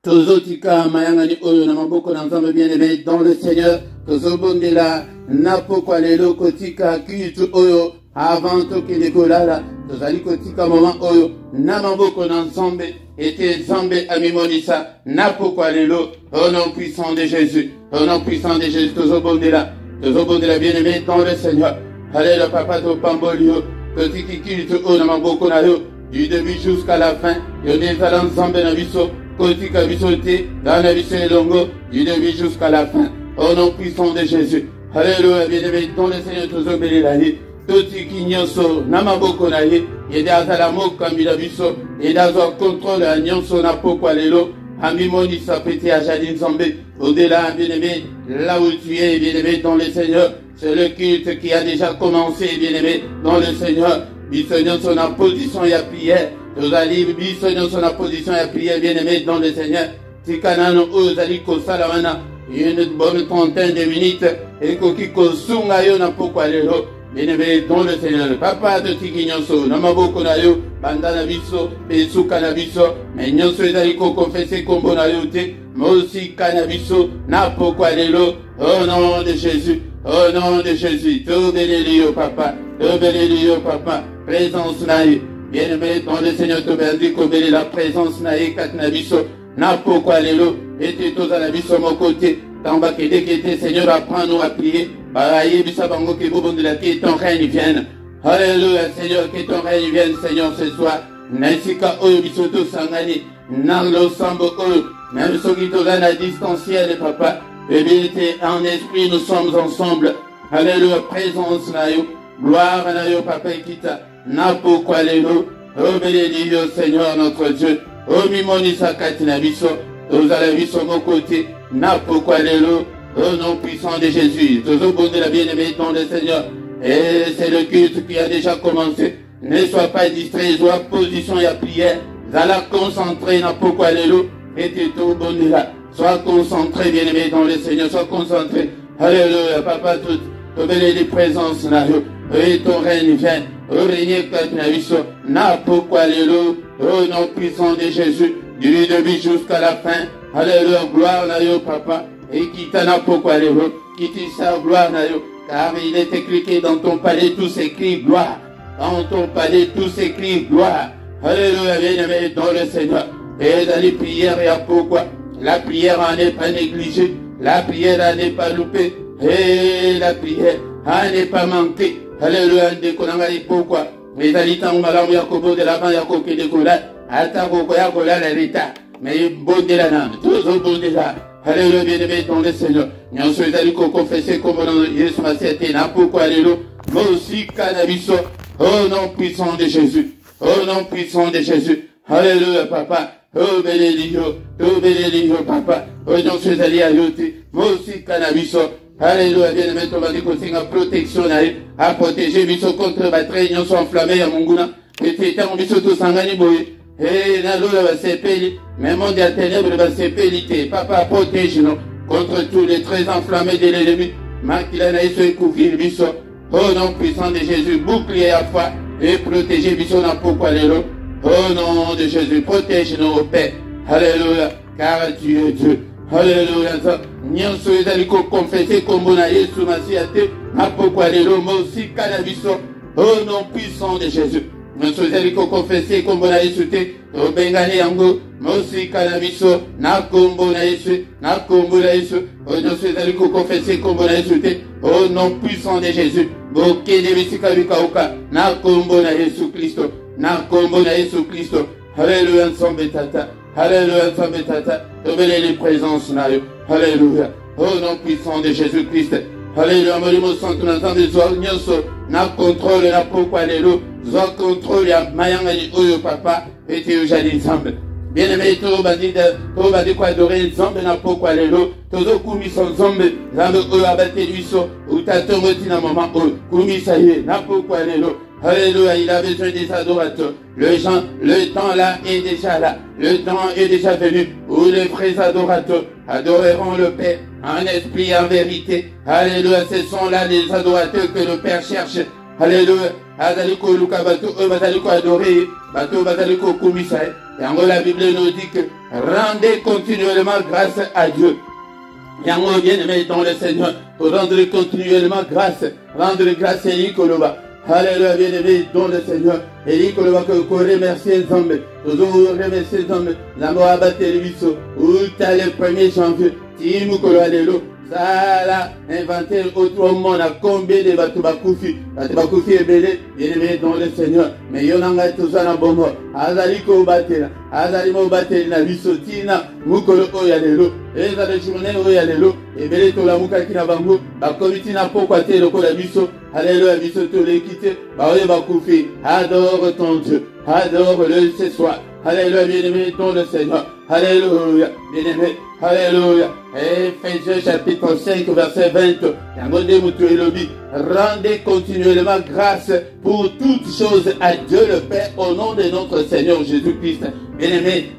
Tozotika mayangani oyo na maboko na nzambe bien-aimé dans le Seigneur. Tozobondela napokwa lelo kotika kitu oyo avant tokende kolala. Tozali kotika moment oyo na maboko na nzambe ete nzambe amimonisa napokwa lelo au nom puissant de Jésus. Au nom puissant de Jésus tozobondela bien-aimé dans le Seigneur. Alléluia papa to pambolio totiki kitu oyo na maboko na yo du début jusqu'à la fin. Yo nezala nzambe na biso kotika biso te dans la biso elongo du début jusqu'à la fin. Au nom puissant de Jésus. Alléluia bien-aimé dans le Seigneur tozobelela ye totiki nyonso na maboko na ye ede azala mokambi na biso ede azwa contrôle ya nyonso na pokwa lelo amimonisa pete ajali nzambe au-delà bien-aimé là où tu es bien-aimé dans le Seigneur. C'est le culte qui a déjà commencé bien-aimé dans le Seigneur. Biso nyonso na position ya prière tozali biso nyonso na position ya prière bien-aimé dans le Seigneur. Tikanano ozali kosala wana une bonne trentaine de minutes et koki kosunga yo na pokwa lelo bien-aimé dans le Seigneur. Papa de tiki nyonso na maboko na yo banda na biso pesuka na biso mais nyonso ezali ko confesser kombo na yo te mosika na biso na pokwa lelo au nom de Jésus. Au nom de Jésus, tobeleli yo papa, présence naïe, bien-aimé dans le Seigneur, tobeleli kobeli la présence naïe katnabiso, na pokwa lelo, et tous à la biso mon côté, tamba kete Seigneur apprends-nous à prier, baraye bisa bango ke bobo de la que ton règne vienne. Alléluia Seigneur, que ton règne vienne Seigneur ce soir, naisika oyo biso to sangani, nanglo sambo oyo, même soki tozana distanciel papa, vérité en esprit, nous sommes ensemble. Alléluia, présence na yo, gloire na yo, papa kita, na pokwa lelo, obéli yo, Seigneur notre Dieu, o mimonisa katina biso, ozala biso mon côté, na pokwa lelo, au nom puissant de Jésus, tozobonde la bien-aimée dans le Seigneur, et c'est le culte qui a déjà commencé, ne sois pas distrait, sois position et prière, zala concentré na pokwa lelo, et tout bonde là. Sois concentré, bien-aimé, dans le Seigneur. Sois concentré. Alléluia, papa, tout les présences, et ton règne vient. Au règne, n'a pourquoi lelo, au nom puissant de Jésus, du début jusqu'à la fin. Alléluia, gloire, papa. Et qui t'en a pourquoi lelo, qui t'y sa gloire, car il est écrit dans ton palais, tout s'écrit gloire. Dans ton palais, tout s'écrit gloire. Alléluia, bien-aimé, dans le Seigneur. Et dans les prières, il y a pourquoi. La prière n'est pas négligée, la prière n'est pas loupée, et la prière n'est pas manquée. Alléluia, pourquoi? Mais alitant malam yakobo de la ban yakoke de kola, atako yakola la l'état, mais bon de la name, toujours bon de la. Alléluia, bien-aimé dans le Seigneur. Nous sommes allés confesser comme Jésus m'a cité, n'a pourquoi alléluia, moi aussi cannabiso, au nom puissant de Jésus, au nom puissant de Jésus. Alléluia, papa. Oh Belelio, papa. Oh non, je suis allé à yote. Moi aussi, cannabiso. Alléluia, bien-aimé, on va dire que c'est une protection à protéger biso contre la traîne, sont enflammés à mon goût. Et c'est un biso tout sangani boy. Et la loi va s'épeler. Même monde à ténèbres va s'épeliter. Papa, protège-nous contre tous les traits enflammés de l'ennemi. Makila naïso et couvrir biso. Oh non, puissant de Jésus, bouclier à foi. Et protéger biso n'a pourquoi les lots. Au nom de Jésus, protège-nous au Père. Alléluia, car tu es Dieu. Alléluia. Nyonso ezali ko confesser kombo na Yesu Masiate, na pourquoi les lots aussi canabiso. Au nom puissant de Jésus. Nyonso ezali ko confesser kombo na Yesu te, o bengani yango, aussi canabiso, na kombo na Yesu, na kombo na Yesu. Nyonso ezali ko confesser kombo na Yesu te, au nom puissant de Jésus. Bokende bisika bikauka, na kombo na Yesu Christo. Na kombo na Yesu Christo. Alléluia, ensemble tata. Alléluia, ensemble tata. Obéis les présences na yo. Alléluia. Au nom puissant de Jésus Christ. Alléluia, molimo santo na nzambe zwa nyonso na contrôle na pourquoi lelo. Zwa contrôle ya mayanga li oyo papa ete yo jali nzambe. Bien-aimé, to badi kwa adorer nzambe na pourquoi lelo. Tozo kumisa nzambe nzambe oyo abateli biso utatongo tina mama oyo. Kumisa ye na pourquoi lelo. Alléluia, il a besoin des adorateurs. Le temps là est déjà là. Le temps est déjà venu où les vrais adorateurs adoreront le Père en esprit et en vérité. Alléluia, ce sont là les adorateurs que le Père cherche. Alléluia. Azaliko luka bato, bazaliko adorer, bato bazaliko kumisa. Yango, la Bible nous dit que rendez continuellement grâce à Dieu. Yango, bien-aimé dans le Seigneur, pour rendre continuellement grâce. Rendre grâce à Nikoloba. Alléluia, bien-aimé dans le Seigneur. Et Nikoloba, que vous remerciez les hommes. Vous remerciez les hommes. L'amour à battre les bisous. Où t'as le 1er janvier. Timukolo, alléluia. Ça l'a inventé autrement, on a combien de Batubakoufi est belé, bien-aimé dans le Seigneur. Mais Yonanga est tout ça dans bon mot. Azaliko Batela, Azalimo Batela, Visotina, Mukolo Oyalelo, et dans le Chimone Oyalelo, et belé to la Mukakina Bango, Bakomitina Pokwate, le Kolabiso, Alléluia, Biso to l'équité, Baoye Bakoufi, adore ton Dieu, adore-le ce soir. Alléluia, bien-aimé dans le Seigneur. Alléluia, bien-aimé. Alléluia. Éphésiens chapitre 5, verset 20. Rendez continuellement grâce pour toutes choses à Dieu le Père au nom de notre Seigneur Jésus-Christ. Bien-aimé,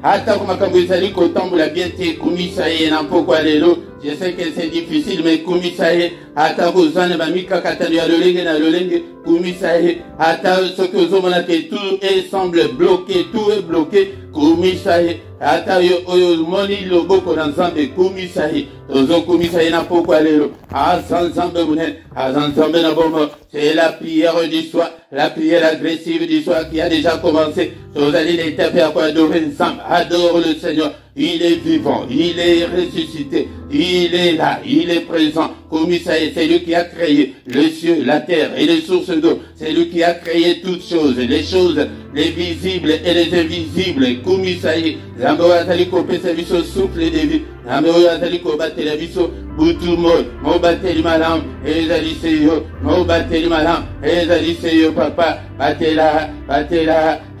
je sais que c'est difficile, mais Kumisaye, ata bozane bamika katanu ya lolenge na lolenge, Kumisaye, ata ce que vous avez tout et semble bloqué, tout est bloqué, Kumisaye, ata yo moni loboko na nzambe, Kumisaye, ozo Kumisaye na pokwa lelo, azanzambe mune, azanzambe na bomo, c'est la prière du soir, la prière agressive du soir qui a déjà commencé. Vous allez les taper à quoi adorer ensemble, adore le Seigneur. Il est vivant, il est ressuscité, il est là, il est présent. Commissaire, c'est lui qui a créé le ciel, la terre et les sources d'eau. C'est lui qui a créé toutes choses, les visibles et les invisibles. Commissaire, Zamboa Taliko Pesaviso souffle de vie. Zamboa Taliko Batelaviso, Boutumo, Mobateli Malam, Ezaliseyo, Mobateli Malam, Ezaliseyo, Papa, Batela,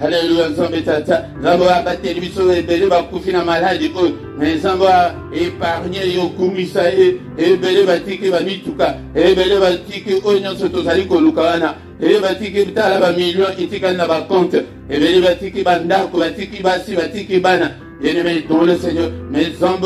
Alléluia, Zambetata, Zamboa Bateliviso et Bele Bakoufina maladie, mais Zamboa épargné yo Kumisaye, et Bele Batiki Bamituka, et Bele Batiki Onyon Sotosaliko Lukawana, et Batiki Bitala Bamillion, Itikana Bakonte, et Bele Batiki Bandako, Batiki Basi, Batiki Bana. Bien-aimés dans le Seigneur, mes hommes,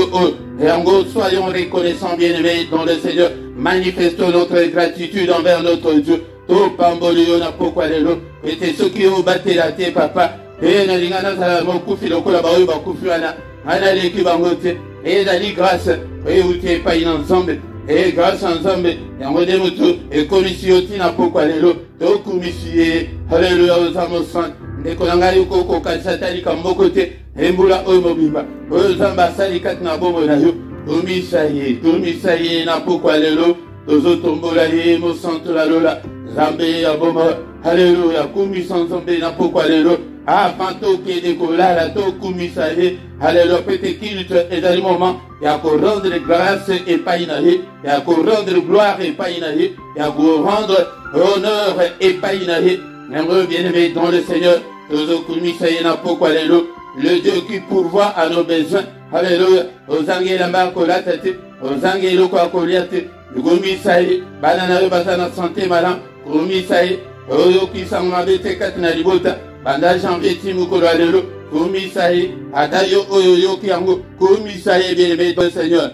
et en gros, soyons reconnaissants, bien-aimés dans le Seigneur, manifestons notre gratitude envers notre Dieu. To pambolio na pokwa lelo, et ceux qui ont battu la terre, papa, et na lingana sa mokufi lokola baoyo bakufi wana, ana leki bangote, et dali grâce, et outé pas ensemble, et grâce ensemble, yango de mutu, et commission na pokwa lelo, to commissie, alléluia aux âmes saintes, de kolanga yuko ko kasatali kambokote, embula oyo mobimba, oyo zamba sali kat na bomo na yo, tumisaye na pokwa lelo, tozo tombola ye mo santo la lola, Zambe ya boma, alléluia, Kumisan Zambe na pokwa lelo, afanto ke de kolala to Kumisaye, alléluia, pete kilte et dans le moment, ya ko rendre grâce et païnaye, ya ko rendre gloire et païnaye, ya ko rendre honneur et païnaye. Aimereux bien-aimés dans le Seigneur, tozo Kumisaye na pokwa lelo, le Dieu qui pourvoit à nos besoins, alléluia, ozange lamba kolatate, ozange loko akoliate, Kumisaye, banana yo basana santé malam, Kumisaye, oyo kisanga bete katina libota, banda janvier timukolo alelo, Kumisaye, adayo oyo kiango, Kumisaye bien-aimé dans le Seigneur.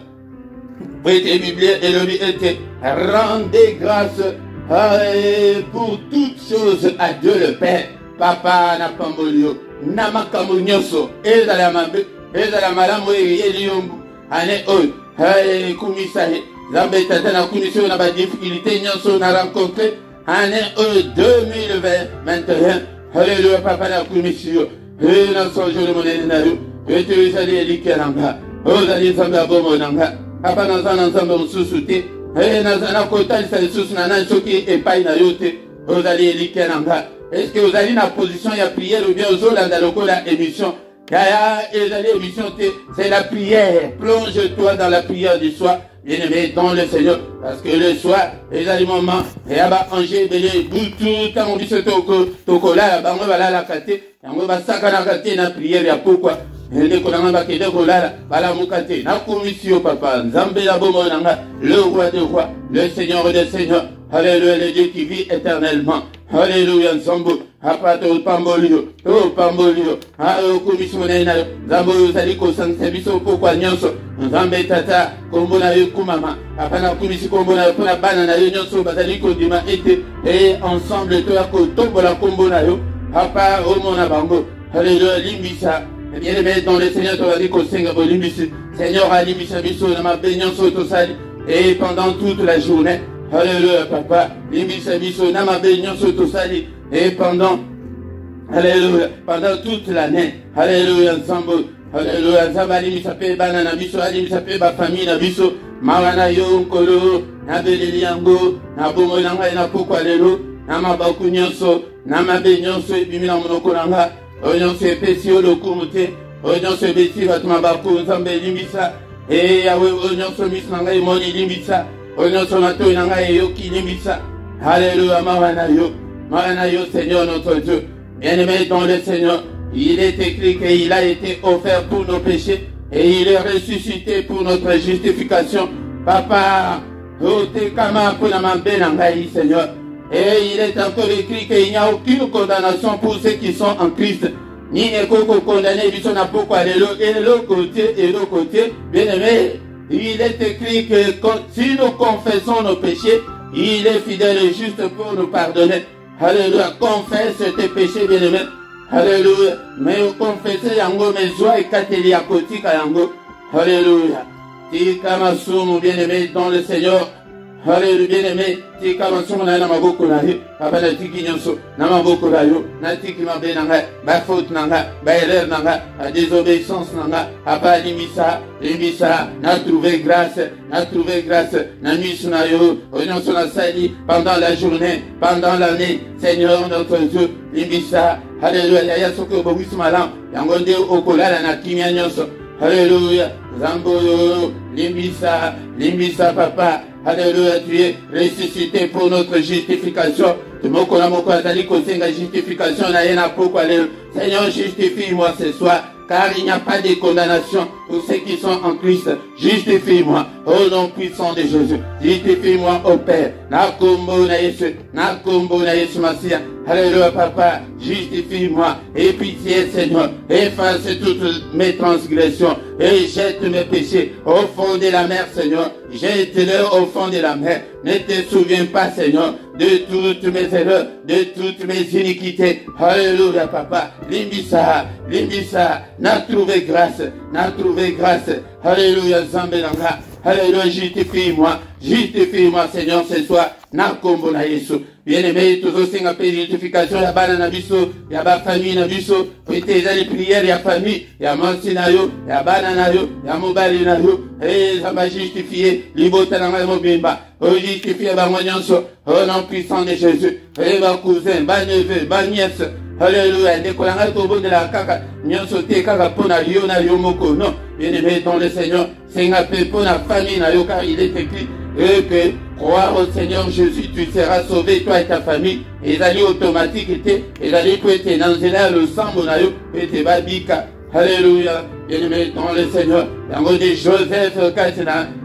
Prêtez Bible et le était, rendez grâce pour toutes choses à Dieu le Père. Papa na pambolio, na makamunyoso, ezala mambe, ezala malamu yeliyombu, ane oyo, Kumisaye, Zambe tata na commission na ba difficulté nyonso na rencontré année 2021. Alléluia papa na commission. Et na sojo le monene na yo. Et tu sali elikelanga. Ozali Zambe bomo nanga. Papa na zana Zambe mususute. Et na zana kotali sa susu na na soki epai na yote. Ozali elikelanga. Est-ce que vous allez na position ya prière ou bien ozolanda lokola émission? Kaya ezali émission c'est la prière. Plonge-toi dans la prière du soir. Bien-aimé dans le Seigneur, parce que le soir, les aliments, et à Angers, Belé, Boutou, Tamon Biso Toko, là, Bango Bala la Kate, Yango Basaka la Kate, na prière, ya pourquoi? Et les Kolanga Bakede Kola, Bala Moukate, na commission, papa, Zambé la Bomonanga, le roi de rois, le Seigneur des seigneurs, alléluia, le Dieu qui vit éternellement, alléluia, Zambo, Apato Pambolio, Alo Commissionnel, Zambo Zaliko Sansebiso, pourquoi Nyonso, Zambe Tata, Kombona Kumama, Apana Kumisi Kombona, Pona Banana Nyonso, Bazaliko Dima été, et ensemble, toi, Tombola Kombona, Apa, Omona Bango, alléluia, Limbisa, Bien-aimé dans le Seigneur, tu vas dire qu'au Seigneur, Seigneur, Alimisha Biso, ma bénédiction, et pendant toute la journée, alléluia, papa, Limisha Biso, ma bénédiction, et pendant, alléluia, pendant toute l'année, alléluia, ensemble, alléluia, Zambali, Misape, Banana Biso, Alimishape, ma famille, Nabiso, Marana Yo, Kolo, Nabeliango, Nabomolanga, et Napoko, alléluia, Namabaku Nyonso, Namabenyonso, et Bimina Monokolanga, Oyon se pesio le kumute, oyon se beti batmabaku, Nzambe limbisa, et Yahweh, oyon se misnanga et moni limbisa, oyon se mato inanga et yoki limbisa. Alléluia, Marana yo, Seigneur notre Dieu. Bien-aimé dans le Seigneur, il est écrit qu'il a été offert pour nos péchés et il est ressuscité pour notre justification. Papa, ote kama pour la mambenangaï, Seigneur. Et il est encore écrit qu'il n'y a aucune condamnation pour ceux qui sont en Christ. Ni éco condamné, ils sont à pourquoi et l'autre côté, bien aimé, il est écrit que si nous confessons nos péchés, il est fidèle et juste pour nous pardonner. Alléluia, confesse tes péchés, bien aimé. Alléluia, mais confessez yango, mes joies et kateli à côté, yango. Alléluia. Tika masumu, bien aimé, dans le Seigneur. Alléluia, bien-aimé, tika masumu na maboko na yo, papa na tiki nyonso, na maboko na yo, na tiki mabe nanga, ba faute nanga, ba erreur nanga, a désobéissance nanga, papa limisa, na trouvé grâce, na misu na yo, nyonso na sali, pendant la journée, pendant l'année, Seigneur notre Dieu, limisa, alléluia, ya soko bobisu malam, yangonde okolala na kimia nyonso, alléluia, zambo, limbisa papa, alléluia, tu es ressuscité pour notre justification. Justification, Seigneur, justifie-moi ce soir, car il n'y a pas de condamnation pour ceux qui sont en Christ. Justifie-moi, au nom puissant de Jésus. Justifie-moi, au Père. Nakombo na Yesu Masia. Alléluia, papa, justifie-moi. Et pitié, Seigneur. Efface toutes mes transgressions. Et jette mes péchés au fond de la mer, Seigneur. Jette-les au fond de la mer. Ne te souviens pas, Seigneur, de toutes mes erreurs, de toutes mes iniquités. Alléluia, papa. Limbisa, n'a trouvé grâce. Alléluia, Zambelanga. Alléluia, justifie-moi, Seigneur, ce soir. Nakombo na Yesu. Bien-aimé, toujours c'est une justification, ya bana na biso, ya ba famille na biso, pété les prières, ya famille, ya mansi na yo, ya bana na yo, ya mobali na yo, et ça va justifier, libota na ngai mobimba, justifier ba nyonso, au nom puissant de Jésus, et ba cousin, ba neveu, ba nièce, alléluia, ndekolanga tobo de la kaka, nyonso te kaka pona yo na yo moko, non, bien-aimé dans le Seigneur, c'est un peu pour la famille na yo, car il est écrit, et que croire au Seigneur Jésus, tu seras sauvé, toi et ta famille. Et d'aller automatique, et d'aller pour être dans le sang, et te babika. Alléluia. Bien-aimé dans le Seigneur. Yango de Joseph,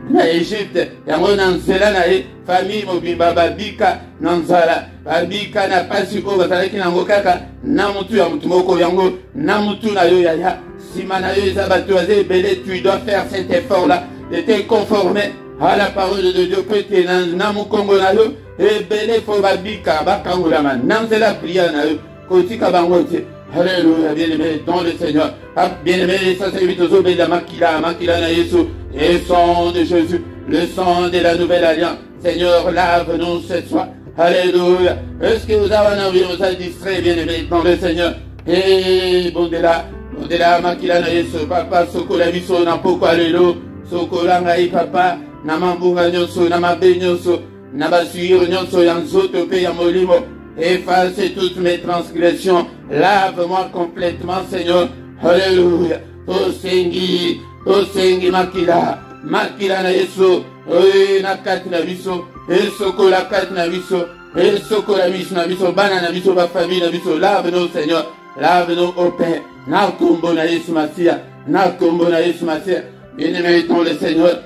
na Égypte. Yango nansela na famille mobimba babika nansala. Babika na pasi ko bazalaki nango kaka na mutu ya mutu moko yango na mutu na yo yaya. Sima na yo ezabatu aze belé, tu dois faire cet effort là de te conformer à la parole de Dieu, peut-être dans mon Congo, et belé faut babika, bakangulama, nanze la prière, kotika bangote. Alléluia, bien-aimé, dans le Seigneur. Bien-aimé, ça c'est vite aux obéis de la makila na Yesu, et le sang de Jésus, le sang de la nouvelle alliance. Seigneur, lave-nous ce soir. Alléluia. Est-ce que vous avez envie, vous avez distrait, bien-aimé, dans le Seigneur? Et bon de la makila na Yesu, papa, sokola biso, na poko, alléluia, sokola ngai, papa, na mambunga nyonso, na mabe nyonso, na basuiro nyonso ya nzoto pe ya molimo. Efface toutes mes transgressions. Lave-moi complètement, Seigneur. Alléluia. Tosengi makila na Yesu. Oye na kati na biso. Esoko la kati na biso. Esoko la miso na biso. Bana na biso, ba famille na biso. Lave-nous, Seigneur. Lave-nous au Père. Nakombo na Yesu Masia. Bien-aimé dans le Seigneur.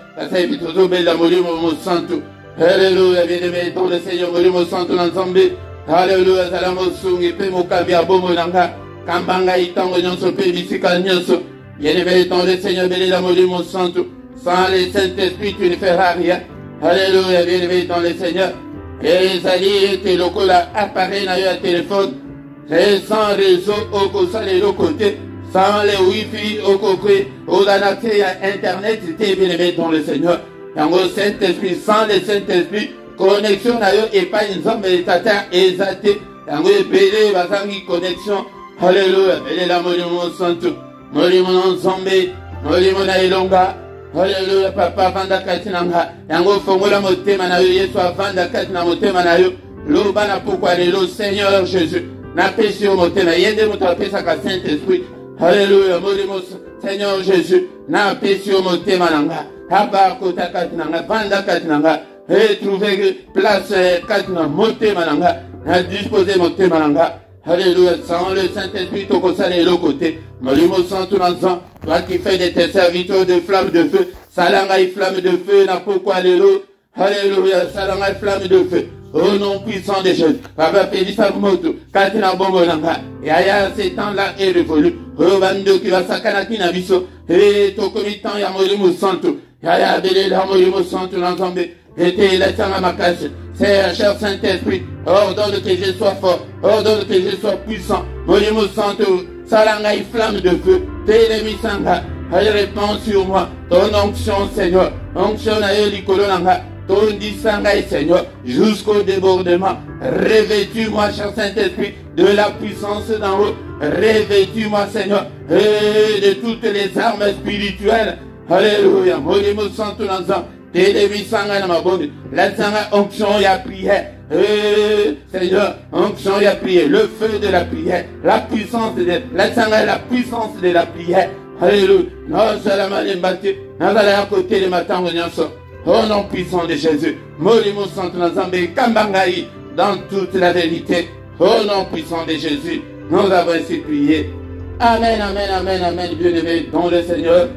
Alléluia, bien-aimé dans le Seigneur, Molimo Santo Nzambe. Alléluia, Salamo Sungi, Pemo Kabia Bomo Nanga, Kambanga Itango Nyonso, Pebisika Nyonso. Bien-aimé dans le Seigneur, béni Molimo Santo. Sans le Saint-Esprit, tu ne feras rien. Alléluia, bien-aimé dans le Seigneur. Et Zali, tes locaux là, appareil, n'a eu un téléphone. Et sans réseau, au côté, sans les wifi, au coquet, au accès à Internet, c'était bien aimé dans le Seigneur. Yango Saint-Esprit, sans le Saint-Esprit, connexion na yo et pas une zone tata exaté. Yango belé bazangi connexion. Alléluia. Belé la molimo santo. Molimo nzombe. Molimo na ilonga. Alléluia. Papa vanda katinanga. Yango fongola motema na yo Yesu avanda katina motema na yo. Loba na pourquoi le Seigneur Jésus. Na péché au motema. Yende motape sa ka Saint-Esprit. Alléluia. Molimo Seigneur Jésus. Na péché au motema nanga. Haba kota katinanga. Vanda katinanga. Et trouver place katina motema nanga. A disposer motema nanga. Alléluia. Sans le Saint-Esprit, au côté de l'autre côté. Molimo santo nanzan. Toi qui fais de tes serviteurs de flammes de feu. Salanga et flamme de feu. Na pourquoi l'élo. Alléluia. Salanga et flamme de feu. Au nom puissant des choses. Papa Pélissa Moto. Katina Bongo Nanga. Et aya, ces temps-là est révolu. Robando qui va sakanaki na biso. Et to comitant ya molimo santo. Yaya belé la molimo santo l'ensemble. Et la sanga makase. C'est cher Saint-Esprit. Ordonne que je sois fort. Ordonne que je sois puissant. Molimo santo. Salanga et flamme de feu. Télémi sanga. Elle répand sur moi. Ton onction, Seigneur. Onction na yo likolo nanga. Ton distingué, Seigneur, jusqu'au débordement. Revêtus-moi, cher Saint-Esprit, de la puissance d'en haut. Revêtus-moi, Seigneur, de toutes les armes spirituelles. Alléluia. Molimo santo nanzan. Télévi sanga na mabonde. La sanga onction ya prière. Seigneur, onction ya prière. Le feu de la prière. La puissance de la sanga, la puissance de la prière. Alléluia. Non, seulement les bâtis. Nous allons à côté de matin, au nom puissant de Jésus. Molimo santo nanzambe kambangai dans toute la vérité. Au nom puissant de Jésus. Nous avons ainsi prié. Amen, amen, amen, amen. Bien-aimé dans le Seigneur.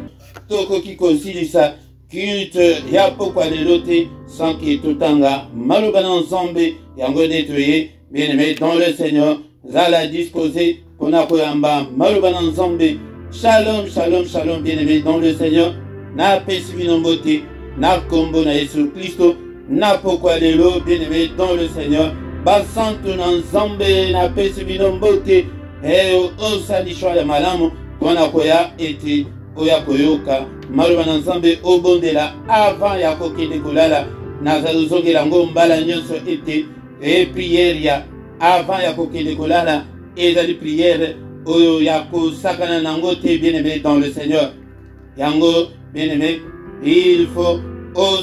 Toko kikosilisa. Culte ya pourquoi les lotés sans qui tout tanga maluban ensemble yango détruit bien-aimé dans le Seigneur zala disposé qu'on a koyamba maluban ensemble. Shalom, shalom, shalom, bien-aimé dans le Seigneur. Na pesivino mbote na kombo na Yesu Christo na pourquoi les lots bien-aimé dans le Seigneur. Basanto ensemble na pesivino mbote et au salishwa ya malamu qu'on a koya été oya koyoka maluba nzambe obondela avant ya kokende kolala nazaluzongela ngo mbala nyonso ete et prière ya avant ya kokende kolala ezali prière oyo ya kosakana nango te bien-aimé dans le Seigneur yango bien-aimé il faut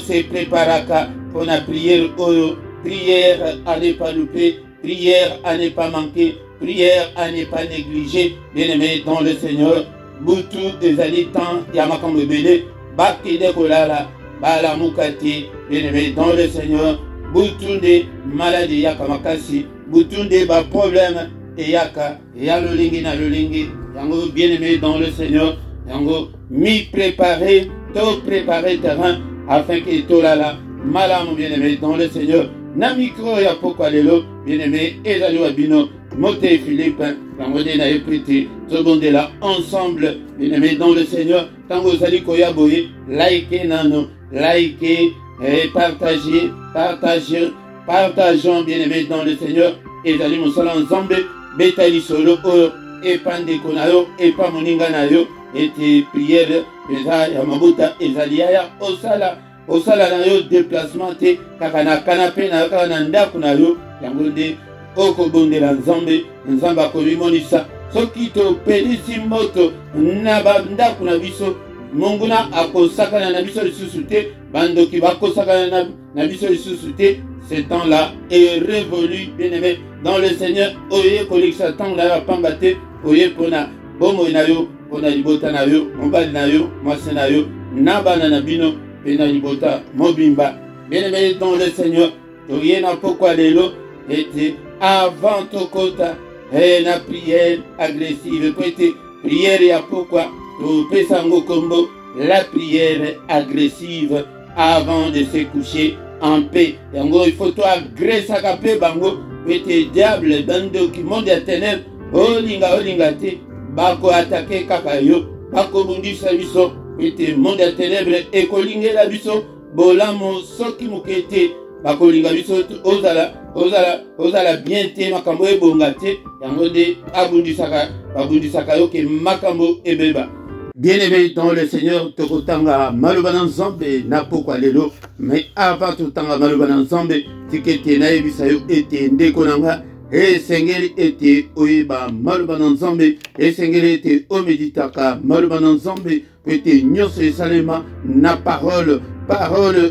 se préparaka pour la prière oyo prière à ne pas louper prière à ne pas manquer prière à ne pas négliger bien-aimé dans le Seigneur. Boutou ezali temps ya makambo ebele bakide kolala bala mukati bien-aimé dans le Seigneur. Boutou de maladie yaka makasi boutou de ba problème eyaka ya lolingi na lolingi yango bien-aimé dans le Seigneur yango mi préparer to préparer terrain afin que tolala malamu bien-aimé dans le Seigneur. Na micro ya pourquoi lelo bien-aimé ezali wabino Mote Philippe, Ramone na éprité, tout le monde est là ensemble, bien-aimés dans le Seigneur. Tango Zali Koya Boye, likez nano, likez et partagez, partageons, bien-aimés dans le Seigneur. Et Zali Moussala ensemble, Betali Solo, et Pande Konayo, et Pamoninga Nayo, et tes prières, Eza Yamabuta, Ezaliaya, Osala Nayo, déplacement, te, Kakana Kanapé, Nakananda Kunayo, Yamode. Oko bonde la nzambe nzamba kolimonisa soki to pelisi moto na banda kuna biso monguna akosakana na biso lisusu te bandoki bakosakana na biso lisusu te. Ce temps-là est révolu, bien-aimé dans le Seigneur. Oye kolekisa temps la pambate oye pona bomo na yo pona libota na yo mobali na yo mwasi na yo na bana na bino pena libota mobimba, bien-aimé dans le Seigneur. Oye na pourquoi lelo était avant tokota et la prière agressive côté prière ya pourquoi to pesango kombo la prière agressive avant de se coucher en paix yango il faut to agresser kape bango pete diable bando qui monde ya ténèbres olinga te bako attaquer kaka yo bako bundisa biso pete monde ya ténèbres et kolingela biso bolamo soki mukete bakolinga biso ozala bien te makambo ebonga te yango nde babundisaka yo ke makambo ebeba. Bien-aimé dans le Seigneur, tokotanga maloba na Nzambe na pokwa lelo, mais avant totanga maloba na Nzambe tikete na yebisa yo ete ndeko nanga esengeli ete oyeba maloba na Nzambe, esengeli ete omeditaka maloba na Nzambe, ete nyonso esalema na parole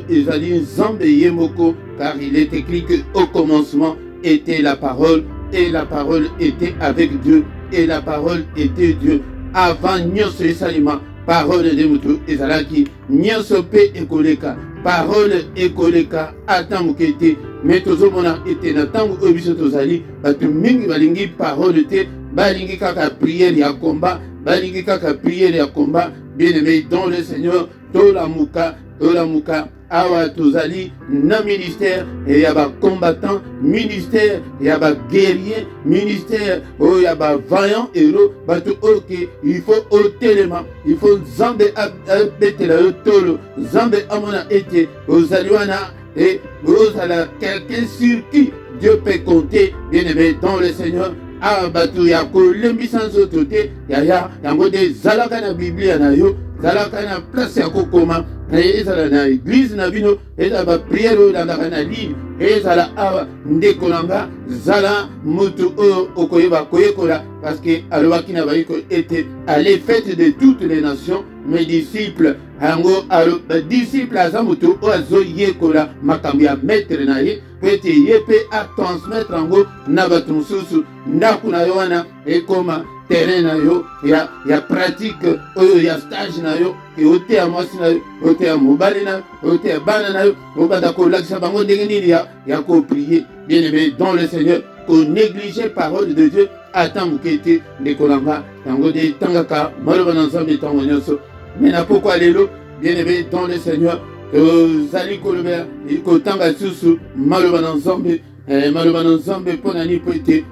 ezali Nzambe yemoko, car il est écrit que au commencement était la parole et la parole était avec Dieu et la parole était Dieu. Avant nyonso esalema parole de mutu ezalaki nyonso pe ekoleka parole ekoleka ata moke te, me tozomona ete na ntango oyo biso tozali bato mingi balingi parole te, balingi kaka priere ya komba, balingi kaka priere ya komba. Bien-aimé dans le Seigneur, tolamuka awa tozali na ministère ya ba combattant, ministère ya ba guerrier, ministère ya ba vaillant héros, bato oke il faut otelema, il faut Nzambe abetela yo tolo, Nzambe amona ete ozali wana et ozala quelqu'un sur qui Dieu peut compter. Bien-aimé dans le Seigneur, bato ya kolembisa nzoto te yaya yango de zalaka na Biblia na yo, zalaka na place ya kokoma, ezala na église na bino, ezala ba prière olandaka na ligne, ezala awa ndeko nanga zala mutu oyo okoyeba koyekola, parce que alobaki na bayiko ete allez faites de toutes les nations mes disciples. Yango disciple aza mutu oyo azoyekola makambo ya maître na ye, po ete ye mpe atransmettre yango na bato mosusu. Ndako na yo wana ekoma terrain na yo ya pratique oyo ya stage na yo, ke oteya mwasi na yo, oteya mobali na yo, oteya bana na yo, obanda kolakisa bango ndenge nini ya koprier. Bien-aimé dans le Seigneur, ko négliger parole de Dieu ata moke te ndeko nanga yango de tangaka maloba na Nzambe ntango nyonso. Mais na pokwa lelo, bien-aimé dans le Seigneur, tozali kolobela kotanga susu maloba na Nzambe, maloba na Nzambe mpona nini po ete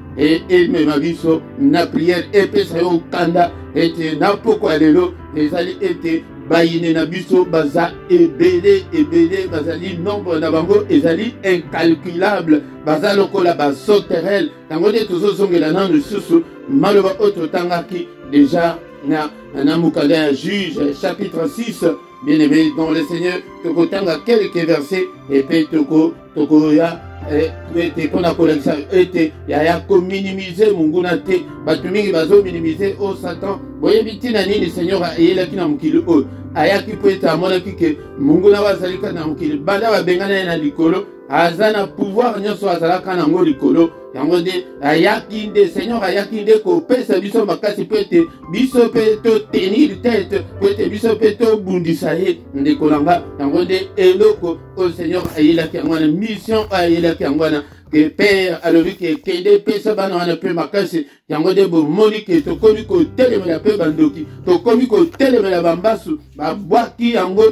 emema biso na prière epesa yo kanda ete na pokwa lelo ezali ete bayine na biso baza ebele bazali nombre na bango ezali incalculable, baza lokola basoterel. Tango nde tozozongela nano lisusu maloba oyo totangaki déjà na mukanda ya Juge chapitre 6. Bien-aimé dans le Seigneur, tokotanga quelques versets et puis tokoya ete kona kolekisa ete ya kominimize munguna te, bato mingi bazo minimize o Satan. Boyebi tina nini Seigneur ayelaki na mokili oyo ayaki po ete amonaki ke munguna bazalika na mokili banda babengana ye na likolo, aza na pouvoir nyonso azalaka nango likolo. Yango nde ayaki nde Seigneur ayaki nde kopesa biso makasi po ete biso mpe totenir tete, po ete biso mpe tobundisa ye ndeko nanga. Yango nde eloko oyo Seigneur ayelaki yango wana, mission ayelaki yango wana, ke Père alobi ke kende pesa bana wana mpe makasi. Yango nde bomoni ke tokomi kotelemela mpe bandoki, tokomi kotelemela bambasu babwaki yango,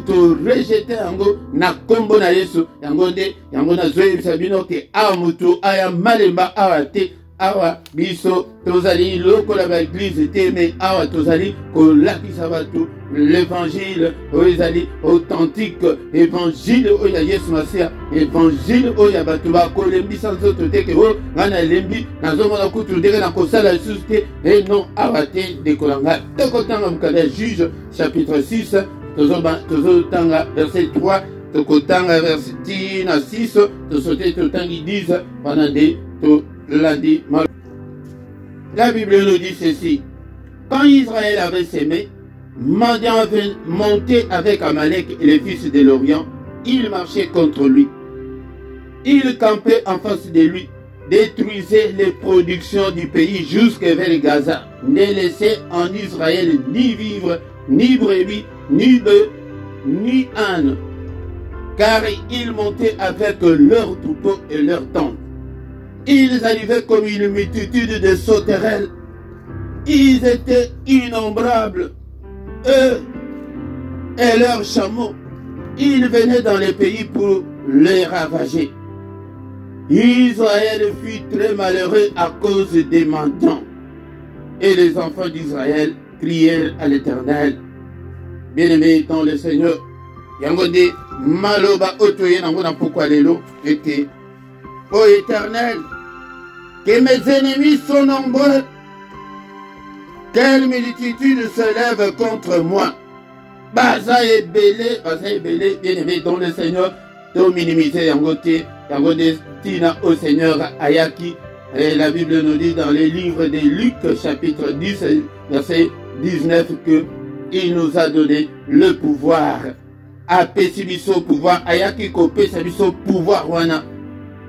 torejete yango na kombo na Yesu. Yango nde yango nazoyebisa bino ke awa mutu aya malemba awa te, awa biso tozali lokola ba église te, mais awa tozali kolakisa bato l'évangile oyo ezali authentique, évangile oyo ya Yesu Masiya, évangile oyo ya bato bakolembisa nzoto te ke oyo nga na lembi nazomona kutu ndenge na kosala lisusu te. E non awa te ndekolanga. Tokotanga mokanda Juge chapitre 6, tozotanga verset 3, tokotanga verset 6, tosote totangi 10 pendant des lundi. La Bible nous dit ceci: quand Israël avait sémé, Madian avait monté avec Amalek et les fils de l'Orient. Il marchait contre lui. Il campait en face de lui, détruisait les productions du pays jusque vers Gaza, ne laissait en Israël ni vivre, ni brebis, ni bœufs, ni ânes, car ils montaient avec leurs troupeaux et leurs tentes. Ils arrivaient comme une multitude de sauterelles. Ils étaient innombrables, eux et leurs chameaux. Ils venaient dans les pays pour les ravager. Israël fut très malheureux à cause des mendiants. Et les enfants d'Israël crièrent à l'Éternel. Bien-aimés dans le Seigneur, Yangonde maloba otoye nango na pokwa lelo ete ô Éternel, que mes ennemis sont nombreux, quelle multitude se lève contre moi. Baza et belé, bien aimé dans le Seigneur, to minimiser yango destina au Seigneur ayaki. Et la Bible nous dit dans les livres de Luc chapitre 10 verset 19 que il nous a donné le pouvoir. Apesi biso pouvoir ayaki ko pesa biso pouvoir wana.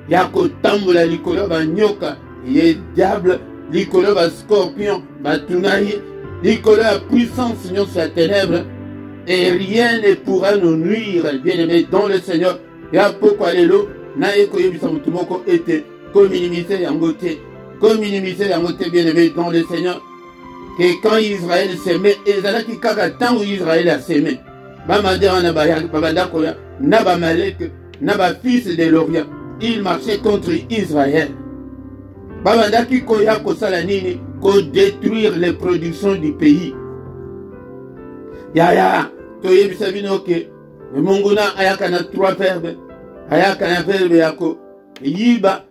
Yako tambola likolo ba nyoka, ye diable likolo ba scorpion, ba tunayi likolo la puissance nyonso ya ténèbres. Et rien ne pourra nous nuire, bien-aimés dans le Seigneur. Ya pourquoi lelo na ekoyebisa mutu moko ete ko minimiser yango te, bien-aimés dans le Seigneur. Que quand Israël s'aimait, ezalaki kaka tango Israël a s'aimé. Bamadera na babanda koya na bamalek na ba fils de l'Orient, il marchait contre Israël. Babandaki koya kosala nini ko détruire les productions du pays. Yaya, toyebisa bino ke monguna ayaka na 3 verbes, ayaka na verbe yako yiba,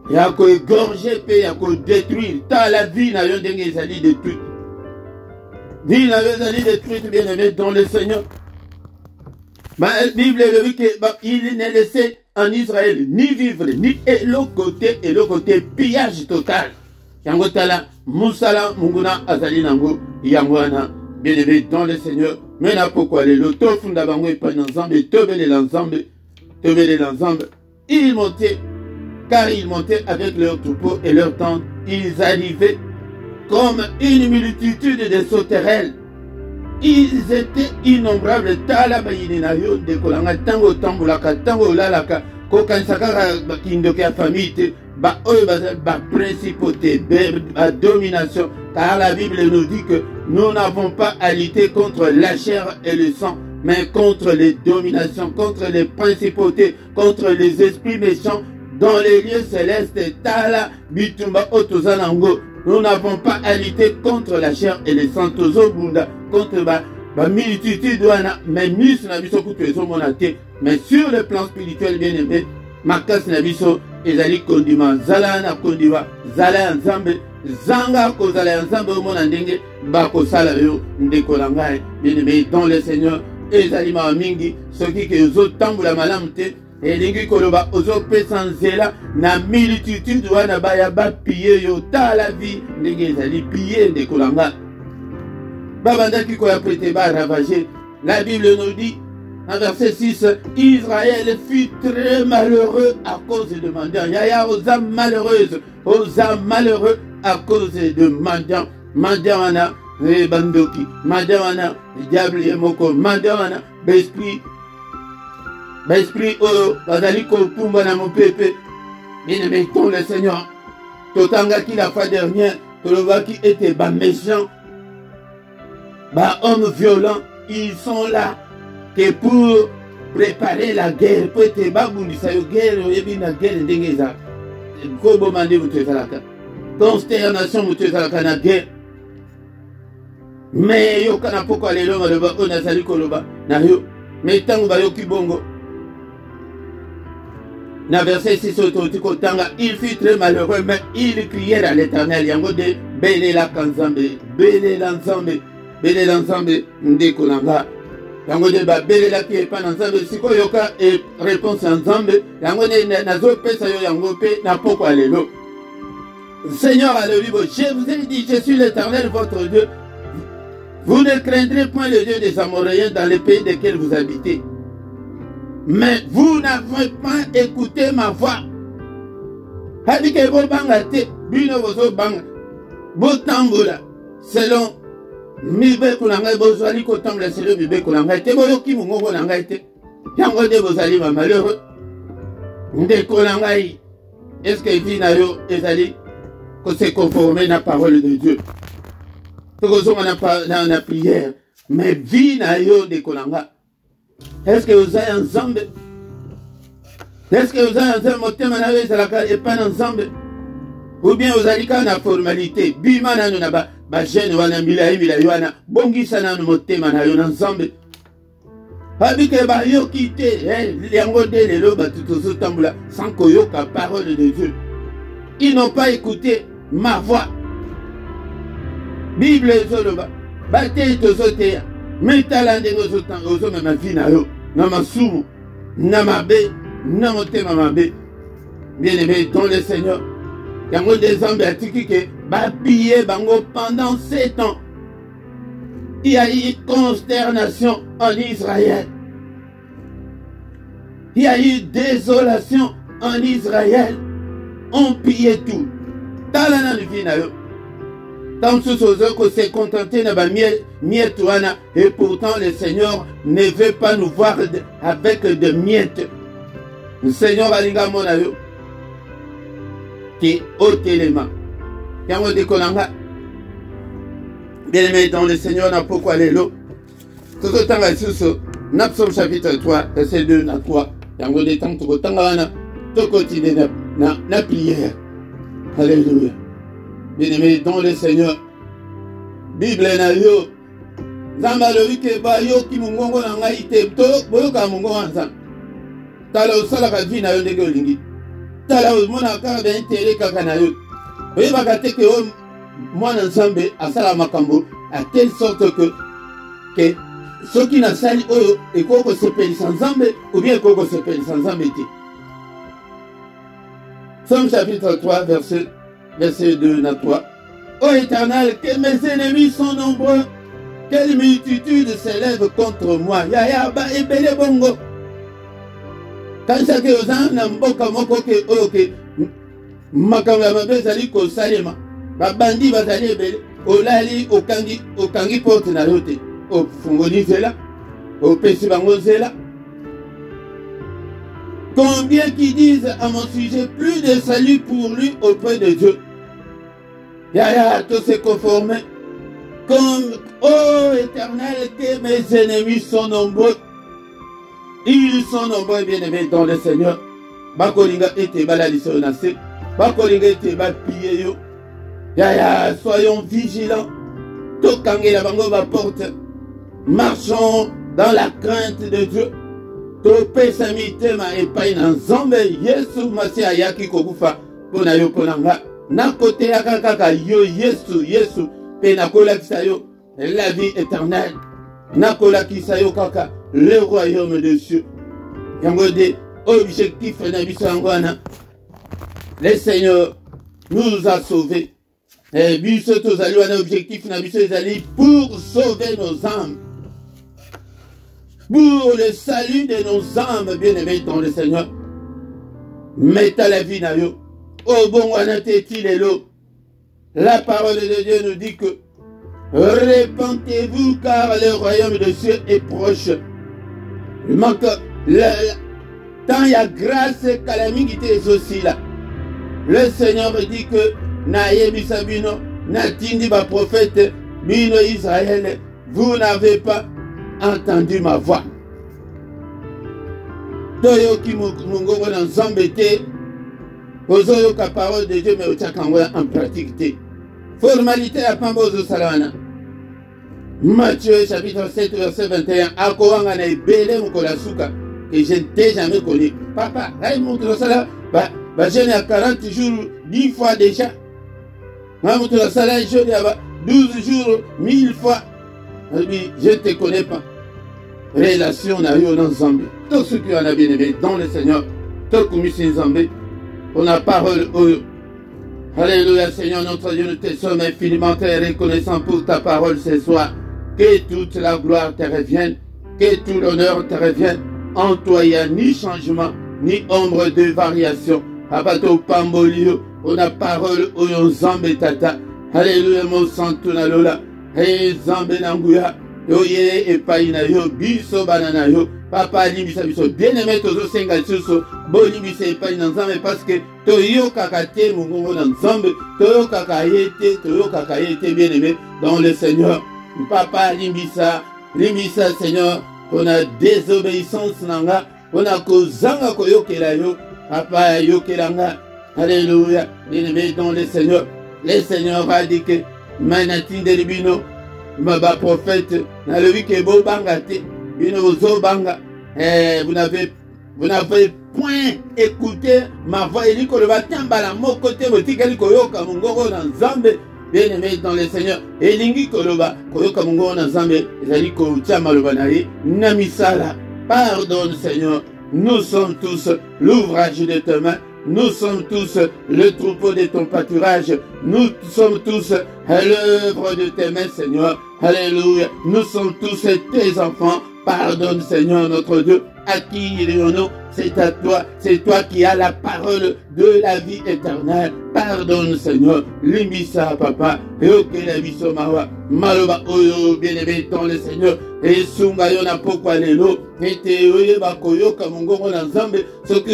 yako égorger pe yako détruire. Ta la vie na yo ndenge ezali détruite. Vie na yo ezali détruite, bien aimé dans le Seigneur. La Bible dit qu'il n'est laissé en Israël ni vivre ni et le côté pillage total. Yango tala musala munguna azali nango yangwana. Bien-aimé dans le Seigneur, mais là pourquoi les lotos font d'abord et pas ensemble, tobel l'ensemble, ils montaient, car ils montaient avec leurs troupeaux et leurs tentes, ils arrivaient comme une multitude de sauterelles. Ils étaient innombrables, talabayinayo, de kolanga, tango tambulaka, tango lalaka, kokansaka, kindoka famille, ba principauté, ba domination, car la Bible nous dit que nous n'avons pas à lutter contre la chair et le sang, mais contre les dominations, contre les principautés, contre les esprits méchants dans les lieux célestes. Tala bitumba otozanango. Nous n'avons pas à lutter contre la chair et le sang, contre la multitude, mais sur le plan spirituel, bien aimé, Makas Nabiso, ezali kondima, zala na kondima, zala nzambe, zanga ko zala nzambe mona ndenge, bako sala yo, ndeko langai, bien aimé dans le Seigneur, ezali ma mingi, soki ke ozo tamboula malamte, elingi koloba ozo pesa nzela, na multitude wana baya ba piller yo, ta la vie, ndenge ezali piller ndeko langai. Babandaki ko ya prêté ba ravager, la Bible nous dit, en verset 6, Israël fut très malheureux à cause de mendiants. Yaya aux âmes malheureuses, aux âmes malheureux à cause de mendiants. Mendiants, bandoki, mendiants, diable et moko, mendiants, besprit, bazaliko pumba na mopepe. Bien mettons le Seigneur. Totanga qui la fois dernière, Tolova qui était bas méchant, bas hommes violents, ils sont là. Que pour préparer la guerre, pour être babundisa yo guerre, et la guerre ndengeza. Kobo mande mutezalaka. Consternation mutezalaka na guerre. Mais yo kana poko lelo maloba ona sali koloba na yo. Mais tango ba yo kibongo. Na verset 6 ototiko tanga, il fut très malheureux, mais il criait à l'Éternel. Yango de bele la kanzambe, bele l'ensemble, ndeko langa. Yango de ba bele la qui est pas ensemble, siko yoka et réponse ensemble. Yango ne nazo pesa yo yango pe na poko lelo. Seigneur à le je vous ai dit, je suis l'Éternel votre Dieu. Vous ne craindrez point le Dieu des Amoréens dans les pays desquels vous habitez. Mais vous n'avez pas écouté ma voix. Habike bo banga te, bino bozo banga. Bo tambola, selon mibe kulanga bozali ko tambola selon mibe kulanga te bo yoki mungo na ngai te. Yango de bozali ma malheureux. Nde kulanga yi. Est-ce que vina yo ezali ko se conformer na parole de Dieu? Tokozo na prière, mais vina yo de kulanga. Est-ce que vous avez ensemble? Est-ce que vous avez ensemble? Motema na we zalaka et pas ensemble? Ou bien vous allez quand la formalité? Bima na na ba jeune wana mila wana bongi sana no motema na yo ensemble. Habike ba yo kite, liango de lelo batutoso tambula, sans koyoka parole de Dieu. Ils n'ont pas écouté ma voix. Bible zoloba, bate tozotea, metalande ozo mama vina yo, nama sumu, nama be, nama te mama be. Bien-aimé dans le Seigneur, yango des hommes atiki ke ba piller bango pendant 7 ans. Il y a eu consternation en Israël. Il y a eu désolation en Israël. On pillait tout. Talana de Vinayo. Tant que se contenter de miettes, et pourtant le Seigneur ne veut pas nous voir avec de miettes. Le Seigneur Alinga Monayo. Qui est au téléma. Yango de Konanga. Bien-aimé dans le Seigneur, n'a pourquoi les lots. Tout autant à Susso, Napsom chapitre 3, verset 2, na 3. Yango de temps, tout autant à tout continuer na prière. Alléluia. Bien-aimé dans le Seigneur. Bible na yo. Zamba le wike ba yo ki mungongo na ngai te to boyo ka mungongo anza. Tala usala ka vi na yo ndenge olingi. Tala mona ka ben tele kaka na yo. Oye ba ka teke o mwana nzambe asala makambo à telle sorte que ceux qui na sali oyo ekoko sepelisa nzambe ou bien ekoko sepelisa nzambe te. Somme chapitre 3 verset 2 na 3. Ô Éternel, que mes ennemis sont nombreux, quelle multitude s'élève contre moi. Ya ba ebele bongo. Kanisa ke ozan na mboka moko ke oyo ke makambo ya mabe ezali kosalema. Babandi bazali ebele. Olali okangi porte na yo te. Ofungoli nzela. Opesi bango nzela. Combien qui disent à mon sujet plus de salut pour lui auprès de Dieu. Ya, tous se conformer. Comme, ô Éternel, que mes ennemis sont nombreux. Ils sont nombreux, bien-aimés dans le Seigneur. Bakolinga ete balaliso nase. Bakolinga ete bapille yo. Ya, soyons vigilants. Tokangela bango ba porte. Marchons dans la crainte de Dieu. Topesa mitema epai na nzambe Yesu masi ayaki kokufa pona yo ponanga. Na kote ya kaka yo Yesu pe na kolakisa yo la vie éternelle. Na kolakisa yo kaka le royaume des cieux. Yango de objectif na biso ngwana. Le Seigneur nous a sauvés. Et biso tozali wana objectif na biso ezali pour sauver nos âmes. Pour le salut de nos âmes bien-aimés dans le Seigneur. Mettez la vie na yo. Oh bon, la parole de Dieu nous dit que répentez-vous car le royaume de Dieu est proche. Il manque tant il y a grâce calamité aussi là. Le Seigneur dit que Naye Bisabino, Natindi ba prophète, Bino Israël, vous n'avez pas entendu ma voix. Toyo ki mungongo na nzambete. Ozoyo ka parole de Dieu mais otakangwa en pratique. Formalité à Pambozo Salana. Matthieu chapitre 7 verset 21. Akowanga na ebele mukola suka que je n'ai jamais connu. Papa, là il montre ça bah jeune à 40 jours 10 fois déjà. Moi montre ça là jeune à 12 jours 1000 fois. Je ne te connais pas. Relation na yo dans Zambie. Tous ceux qui en a bien aimé dans le Seigneur, tout comme ici Zambie. On a parole. Alléluia Seigneur notre Dieu, nous te sommes infiniment très reconnaissants pour ta parole ce soir. Que toute la gloire te revienne, que tout l'honneur te revienne. En toi il n'y a ni changement, ni ombre de variation. Abato Pambolio, on a parole au Zambé Tata. Alléluia mon santo na lola. Hey Zambé Nanguya. Oye et païna yo, biso banana yo. Papa limbisa biso bien-aimé tozo senga suso bo limbisa epai na nzambe parce que toyo kakate mungongo na nzambe toyo kakayete bien-aimé dans le Seigneur. Papa limbisa Seigneur on a désobéissance nanga on a kozanga koyokela yo papa yokelanga. Alléluia bien-aimé dans le Seigneur. Le Seigneur a dit que manatinde libino Maba prophète na le wike bo bangate vous n'avez point écouté ma voix. Il dit que le baptême la mon côté, bien-aimé dans le Seigneur. Et lingi koloba koyoka mungo na Nzambe ezali ko tiama loba na ye na misala. Pardonne Seigneur. Nous sommes tous l'ouvrage de tes mains. Nous sommes tous le troupeau de ton pâturage. Nous sommes tous l'œuvre de tes mains, Seigneur. Alléluia. Nous sommes tous tes enfants. Pardonne, Seigneur, notre Dieu. À qui irions-nous? C'est à toi. C'est toi qui as la parole de la vie éternelle. Pardonne, Seigneur. Limisa, papa. Et ok, la vie somawa. Maloba, oyo, bien-aimé, dans le Seigneur. Et sungayo na pokwa lelo. Et te oye bakoyoka mungongo na Nzambe. Ce que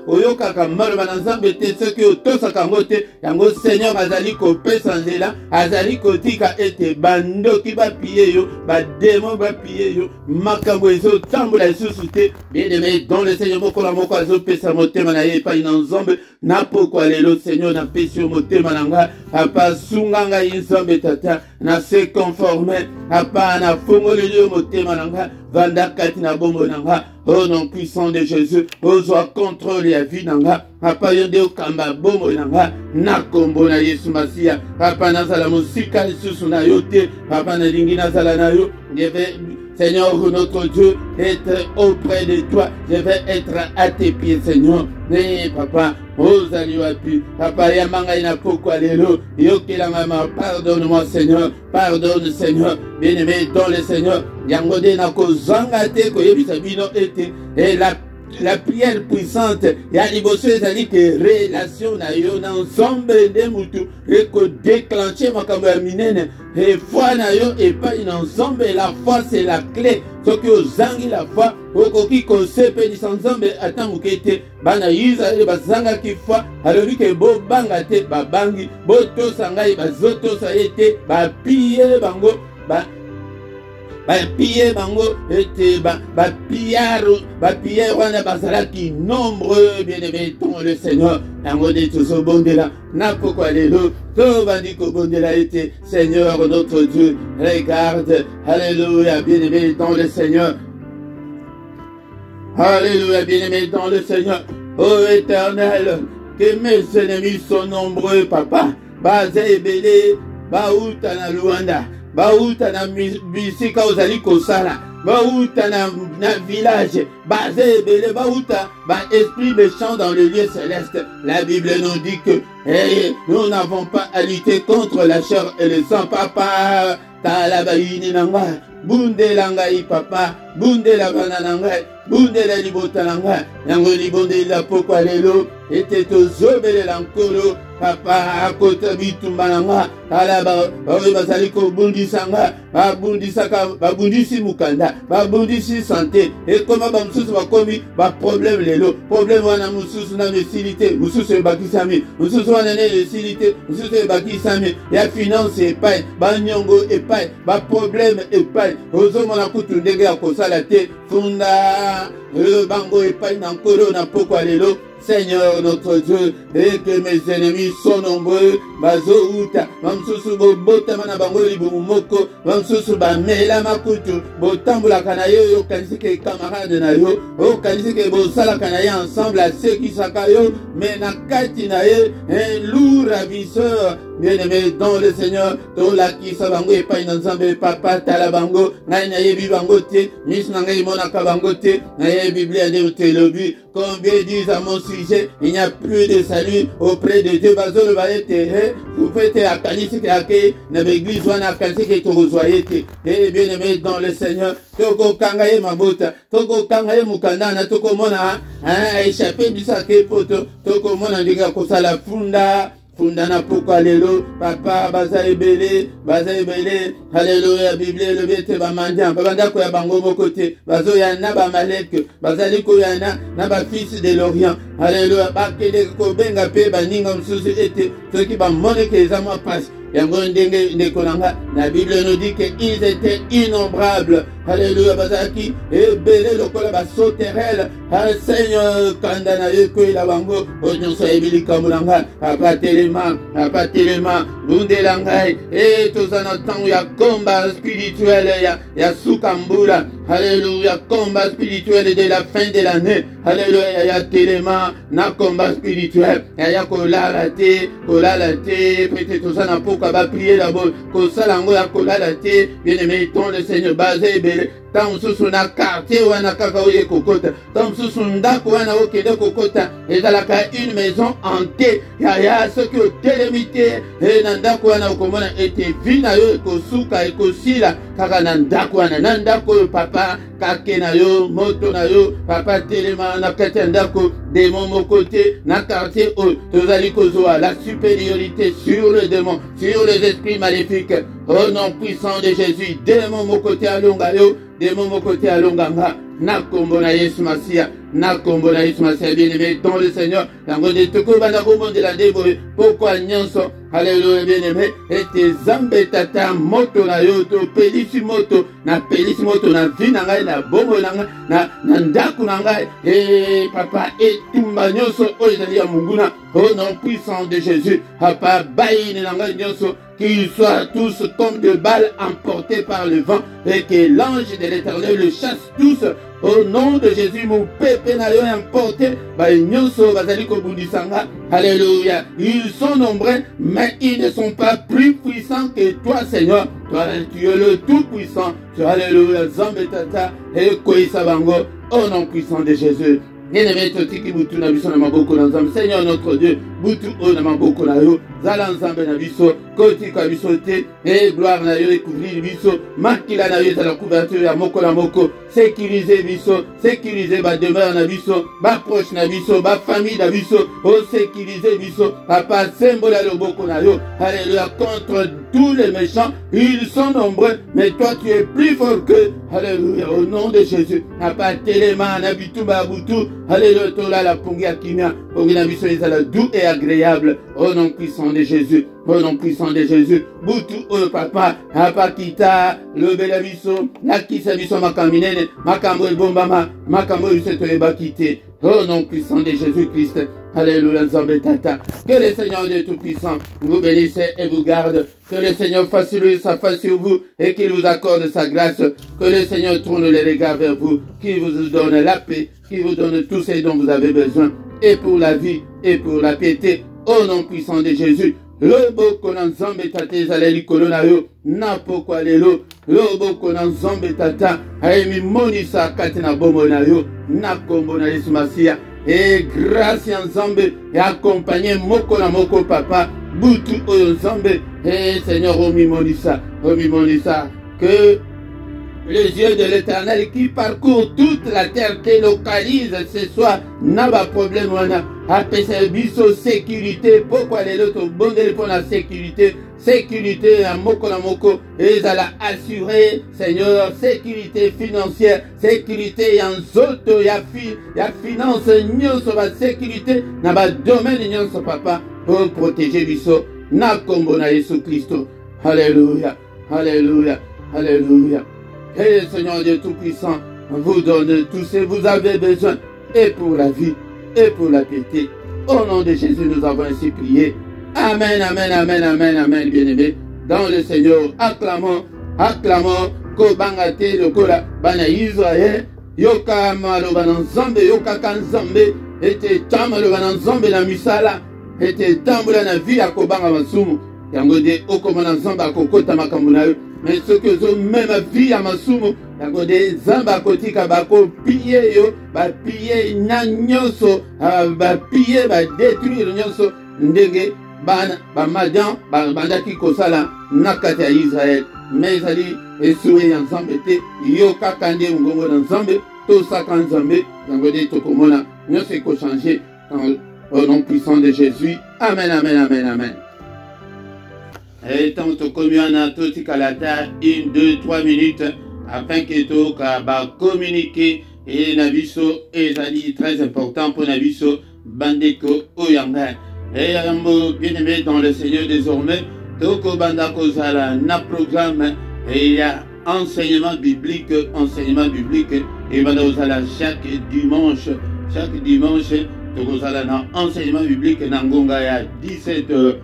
oyoka kamaloba na Nzambe te. Ce que otosa kangote. Yango Seigneur azali ko pesa nzela. Azali ko tika ete bando ki ba piye yo. Ba démon ba piye yo. Makambo ezo tambola esusu te. Bien-aimé, dans le Seigneur mokola moko azo pesa motema na ye pa ina Nzambe. Na pokwa lelo Seigneur na pesi yo motema nanga. Apa sunganga Nzambe tata. Na se conformer. Apa na fongo le motema nanga. Vanda katina bombo nanga. Au nom puissant de Jésus. Ozoa contrôle la vie nanga. Apa yonde okamba bombo nanga. Na kombo na Yesu Masia. Apa nazala musika lisusu na yote. Apa na lingi nazala na yo. Seigneur, notre Dieu, être auprès de toi. Je vais être à tes pieds, Seigneur. Mais papa, papa, yamanga ina pokwa lelo. Yokelangama, pardonne-moi, Seigneur. Pardonne, Seigneur. Bien-aimé dans le Seigneur. Yangode na kozanga te koyebisa bino ete. Et la prière puissante, il y a liboso ezali que relation na yo na ensemble de mutu et que déclencher makambo ya minene et foi na yo et pas une ensemble. La foi c'est la clé. Ce que ozangi la foi okoki kosepelisa Nzambe ata moke te. Bana Israele bazanga ki foi alobi ke bo banga te babangi bo tosa ngai bazotosa ye te bapie bango bapie bango ete bapie wana bazalaki nombreux. Bien-aimé dans le Seigneur. Yango de tozo bondela na pokwa lelo to bandi ko bondela ete Seigneur notre Dieu. Regarde, alléluia, bien-aimé dans le Seigneur. Alléluia, bien-aimé dans le Seigneur. Ô Éternel, que mes ennemis sont nombreux, papa. Baza ebele bauta na Luanda. Bauta na bisika ozali kosala. Bauta na village. Basé ebele bauta. Ba esprit méchant dans le lieu céleste. La Bible nous dit que nous n'avons pas à lutter contre la chair et le sang. Papa, talabaini nanga. Bunde langai papa. Bunde la banananga. Bunde la libota nanga. Yango libonde la pokwa lelo. Ete tozobele lankolo. Papa akota bitumba nanga. Tala bawe bazali ko bundisanga. Babundisi mukanda. Babundisi santé. Et comment bamsusu bakomi ba problème lelo. Problème wana mususu na mesilité. Mususu bakisami. Mususu wana ne mesilité. Mususu bakisami. Ya finance epai. Ba nyongo epai. Ba problème epai. Ozo mona kutu ndenge ya kosala te. Funda. Bango epai na nkolo na pokwa lelo. Seigneur notre Dieu, et que mes ennemis sont nombreux, bazouta, bamsusu bota mana bangoli bumoko, bamsusu bamela makutu, botambola kanayo yo kanisike camarade na yo, o kanisike bosala kanayo ensemble à ceux qui sakayo, mais na kati na ye, un lourd ravisseur. Bien-aimé dans le Seigneur, to la ki sa bango e pa Nzambe papa tala bango, ngai na yebi bango te, mis na ngai mona ka bango te, na yebi Biblia de te lobi, combien disent à mon sujet, il n'y a plus de salut auprès de Dieu, bazo le baete, vous faites à kanisi ke ake, na l'église wana kanisi ke to resoyez te, et bien-aimé dans le Seigneur, toko kangaye mabota, toko kangaye mukanda na toko mona, échappé bisa ke poto, toko mona liga kosala funda. Fundana pokwa lelo, papa baza ebele, alléluia, Bible le bete ba mandian, babanda ko ya bango mokote, bazo ya na ba malek, bazali ko ya na ba fils de l'Orient, alléluia, ba kele ko benga pe ba ninga msusu ete, ceux qui ba moneke ezama passe. yango ndenge ndekolanga na Bible nous dit qu'ils étaient innombrables. Alléluia, bazaki ebele lokola basoterel. Seigneur kandana yeko ila bango onyoso ebili kamulanga apatelema bundelanga tozana tango ya combat spirituel ya sukambula. Alléluia, combat spirituel de la fin de l'année. Alléluia, ya telema na combat spirituel ya kolala te peut-être tozana poka ba prier d'abord kosala ngo ya kolala te. Bien-aimé, ton le Seigneur basé tant sous na quartier wana kaka oye kokota tant sous ndako wana okede kokota ezalaka une maison hantée ya ce que télémité na ndako wana okomona ete vina yo ekosuka ekosila kaka na ndako wana na ndako papa kake na yo moto na yo papa telema na kati ya ndako démon mokote na quartier o tozali kozwa la supériorité sur le démon, sur les esprits maléfiques au nom puissant de Jésus. Démon mokote alonga yo, démon mokote alonganga na kombo na Yesu Masia, na kombo na Yesu Masia. Bien-aimé dans le Seigneur, yango de toko bana kombo de la debo pourquoi nyonso. Alléluia, bien-aimé, ete zambe tata moto na yo to pelisi moto na vina ngai na bongo na ndaku na ngai papa etumba nyonso oyo ezali ya munguna au nom puissant de Jésus. Papa baini na ngai nyonso qu'ils soient tous comme de balles emportés par le vent et que l'ange de l'Éternel le chasse tous au nom de Jésus. Mon pépé na yo emporté ba nyonso bazali ko bundisanga. Alléluia, ils sont nombreux mais ils ne sont pas plus puissants que toi, Seigneur. Toi, tu es le tout-puissant. Alléluia, Zambe Tata et Koïsa Bango au nom puissant de Jésus. Bien-aimé, totiki butu na biso na maboko na Nzambe. Seigneur notre Dieu, butu o na maboko na yo, zala Nzambe na biso, koti ka biso te, et gloire na yo couvrir biso, makila na yo za la couverture ya moko na moko, sécuriser biso, sécuriser ba demeure na biso, ba proche na biso, ba famille na biso, o sécuriser biso, papa sembola loboko na yo. Alléluia, contre tous les méchants, ils sont nombreux, mais toi tu es plus fort que. Alléluia, au nom de Jésus. Papa telema na bitu ba butu. Alléluia, tola la pongi akimia, pongi na biso ezala doux et agréable. Au nom puissant de Jésus. Au nom puissant de Jésus. Butu o papa, papa kita le bela biso, la kisa biso makaminene, makambo ebombama, makambo yuseto ebakite. Au nom puissant de Jésus-Christ. Alléluia, Nzambe Tata. Que le Seigneur Dieu Tout-Puissant vous bénisse et vous garde. Que le Seigneur fasse lui sa face sur vous et qu'il vous accorde sa grâce. Que le Seigneur tourne les regards vers vous, qu'il vous donne la paix, qu'il vous donne tout ce dont vous avez besoin. Et pour la vie et pour la piété. Au nom puissant de Jésus. Lobo na Nzambe Tata ezaleli kolona yo na pokwa lelo lobo na Nzambe Tata ayemi monisa kati na bombo na yo na kombo na Yesu Masia. Et grâce à Nzambe et accompagner moko na moko papa butu oyo Nzambe et Seigneur omimonisa que les yeux de l'Éternel qui parcourt toute la terre te localise ce soir n'a pas problème wana apesa biso sécurité pourquoi les autres bondeli pour la sécurité à moko na moko ezala assuré Seigneur sécurité financière sécurité ya nzoto ya finance nyonso ba sécurité na ba domaine nyonso papa pour protéger biso na kombo na Yesu Kristo. Alléluia, alléluia, alléluia. Et le Seigneur Dieu Tout-Puissant vous donne tout ce que vous avez besoin et pour la vie et pour la piété. Au nom de Jésus, nous avons ainsi prié. Amen, amen, amen, amen, amen, bien-aimés. Dans le Seigneur, acclamons, kobangate lokola bana Israël, yoka maloba na Nzambe, yoka kanzambe, ete tamaloba na Nzambe na misala, ete tambola na vie ya kobanga masumu. Yango de okomana Nzambe akokota makambo na yo. Mais ce que zo même vie à masumu, yango de Nzambe akotika bako piller yo, ba piller nyonso, ba piller ba détruire nyonso ndenge bana ba madian ba bandaki kosala nakati ya Israël. Mais ezali esuwe ya Nzambe te yo kaka nde ngongo na Nzambe tosaka Nzambe yango de tokomona nyonso ekochanger au nom puissant de Jésus. Amen, amen, amen, amen. Et tant que communion tout calata 1, 2, 3 minutes afin que tout va communiquer et nabiso ezali très important pour nabiso bandeko oyanga et bien aimé dans le Seigneur désormais toko banda kozala na programme et il y a enseignement biblique, et banda kozala chaque dimanche toko zala na enseignement biblique na ngonga ya 17h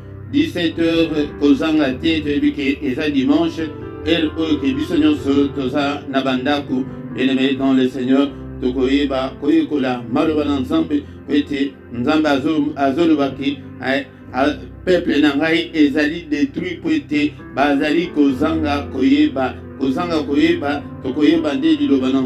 kozanga te toyebi ke eza dimanche elle oyo ke biso nyonso toza na bandako bien-aimé dans le Seigneur tokoyeba koyekola maloba na nzambe po ete nzambe azolobaki peuple na ngai ezali détruit po ete bazali kozanga koyeba tokoyeba nde liloba na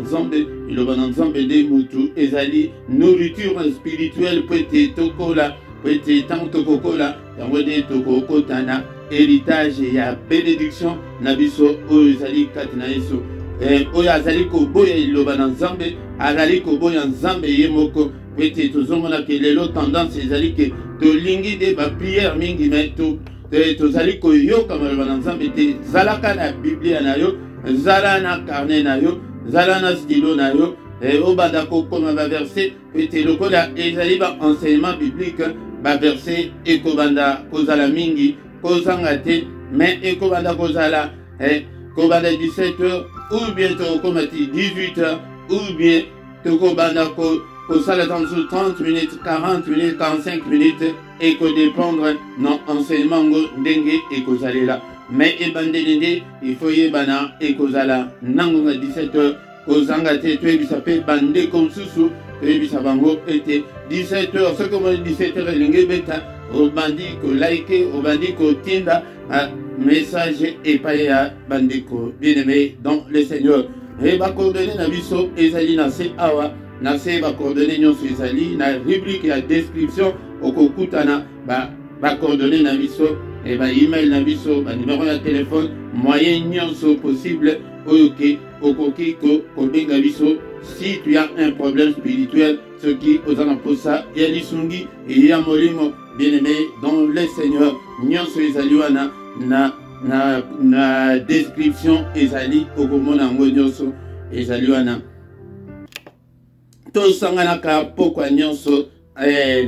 nzambe nde mutu ezali nourriture spirituelle po ete tokola po ete ntango tokokola yango nde tokokota na héritage ya bénédiction na biso oyo ezali kati na Yesu oyo azali koboya liloba na nzambe azali koboya nzambe ye moko po ete tozomona ke lelo tendance ezali ke tolingi nde bapriere mingi me tozali koyoka maloba na nzambe te zalaka na biblia na yo zala na carnet na yo zala na stylo na yo obanda kokoma baverse po ete lokola ezali baenseignement biblique baverse ekobanda kozala mingi kozanga te mais ekobanda kozala kobanda 17h ou bien tokomati 18h ou bien tokobanda kosala dans 30 minutes 40 minutes 45 minutes ekodépendre na enseignement ngo ndenge ekozalela mais ebandeli nde il faut yebana ekozala nango na 17h kozanga te toyebisa mpe bandeko mosusu toyebisa bango ete 17h soki omoni 17h elingi ebeta obandi kolike obandi kotinda message epai ya bandeko bien-aimé dans le Seigneur e bacoordonné na biso ezali na se awa na se bacoordonné nyonso ezali na rubrique ya description okokutana bacoordonné na biso et email na biso numéro ya téléphone moyen nyonso possible oyo ke okoki kobenga biso si tu as un problème spirituel ce qui oza na posa ya lisungi et ya molimo bien-aimé dans le Seigneur nyonso ezali wana na description ezali okomona ngo nyonso ezali wana tosanganaka pokwa nyonso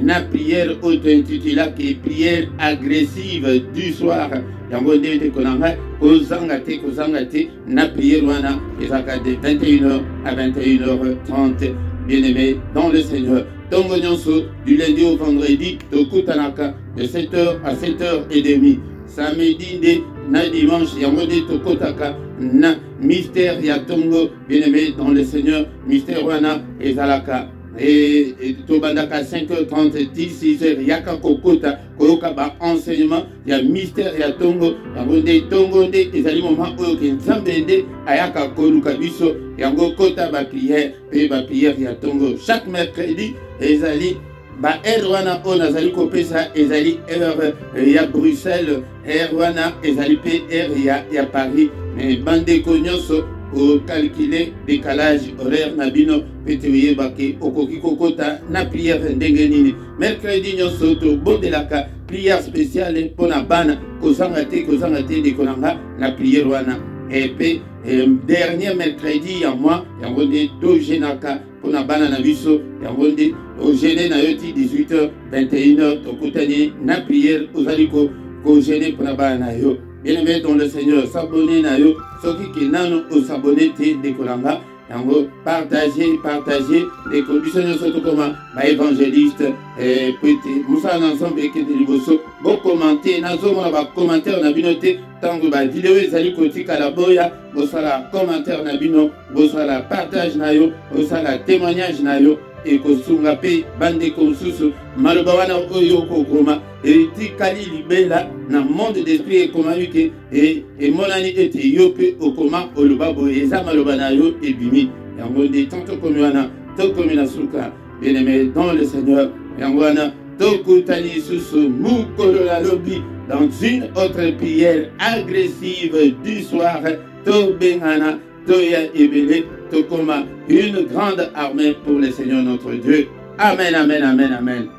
na prière auto-intitulée prière agressive du soir yango nde te konanga kozanga te na prière wana ezaka de 21h à 21h30 bien-aimé dans le Seigneur tongo nyonso du lundi au vendredi tokutanaka de 7h à 7h30 samedi nde na dimanche yango nde tokotaka na mystère ya tongo bien-aimé dans le Seigneur mystère wana ezalaka et tobandaka 5h30 6h yaka kokota koyoka ba enseignement ya mystère ya tongo yango nde tongo nde ezali moment oyo ke nzambe nde ayaka koluka biso yango kota ba prière ya tongo chaque mercredi ezali ba heure wana oyo nazali kopesa ezali heure ya Bruxelles heure wana ezali pe heure ya Paris mais bandeko nyonso au calculer décalage horaire na bino pete yebaki okoki kokota na prière ndenge nini mercredi nyonso to bondelaka prière spéciale pona bana kozanga te de konanga na prière wana et puis dernier mercredi ya moi yango nde tojenaka pona bana na biso yango nde ogene na yo ti 18h 21h tokutani na prière ozali kogene pona bana na yo bien-aimé dans le Seigneur s'abonner na yo soki ke nano osabonner te dekolanga yango partager les conditions surtout comme évangéliste et petit musa ensemble et que de liboso bon commenter nazo mona ba commentaire na bino te tango ba vidéo ezali kotika la boya bosala commentaire na bino bosala partage na yo bosala témoignage na yo et kosunga pe bande konsusu maloba wana oyo kokoma etikali libela na monde d'esprit ekomami ke emonani ete yo pe okoma oloba boye eza maloba na yo ebimi yango nde tanto komi wana tokomi na suka bien-aimé dans le Seigneur yango wana tokutani lisusu mukolo la lobi dans une autre prière agressive du soir tobengana toya ebele tokoma une grande armée pour le Seigneur notre Dieu. Amen, amen, amen, amen.